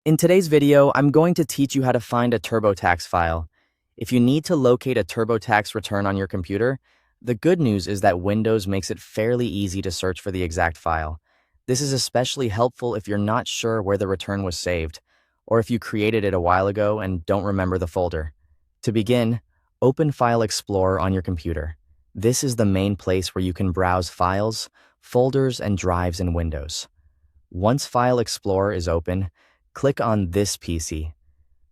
In today's video, I'm going to teach you how to find a TurboTax file. If you need to locate a TurboTax return on your computer, the good news is that Windows makes it fairly easy to search for the exact file. This is especially helpful if you're not sure where the return was saved, or if you created it a while ago and don't remember the folder. To begin, open File Explorer on your computer. This is the main place where you can browse files, folders, and drives in Windows. Once File Explorer is open, click on This PC.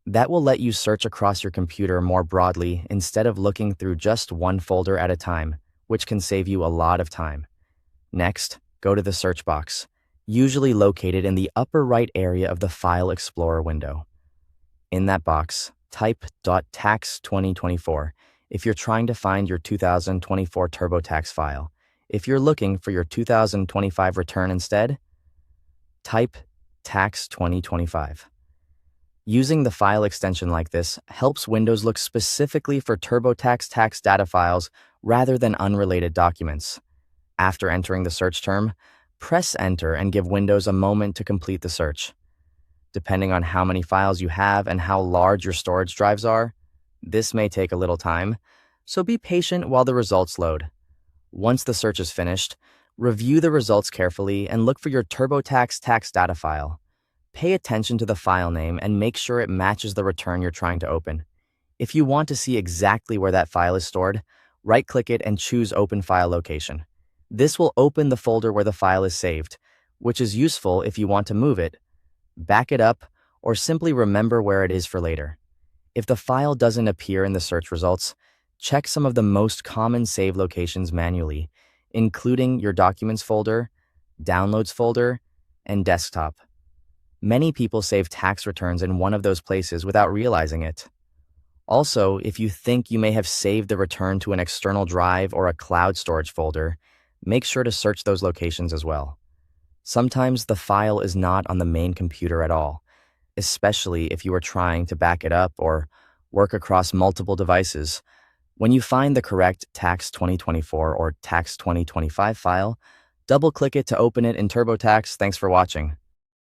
That will let you search across your computer more broadly instead of looking through just one folder at a time, which can save you a lot of time. Next, go to the search box, usually located in the upper right area of the File Explorer window. In that box, type .tax 2024 if you're trying to find your 2024 TurboTax file. If you're looking for your 2025 return instead, type Tax 2025. Using the file extension like this helps Windows look specifically for TurboTax tax data files rather than unrelated documents. After entering the search term, press Enter and give Windows a moment to complete the search. Depending on how many files you have and how large your storage drives are, this may take a little time, so be patient while the results load. Once the search is finished, review the results carefully and look for your TurboTax tax data file. Pay attention to the file name and make sure it matches the return you're trying to open. If you want to see exactly where that file is stored, right-click it and choose Open File Location. This will open the folder where the file is saved, which is useful if you want to move it, back it up, or simply remember where it is for later. If the file doesn't appear in the search results, check some of the most common save locations manually, including your Documents folder, Downloads folder, and Desktop. Many people save tax returns in one of those places without realizing it. Also, if you think you may have saved the return to an external drive or a cloud storage folder, make sure to search those locations as well. Sometimes the file is not on the main computer at all, especially if you are trying to back it up or work across multiple devices. When you find the correct Tax 2024 or Tax 2025 file, double-click it to open it in TurboTax. Thanks for watching.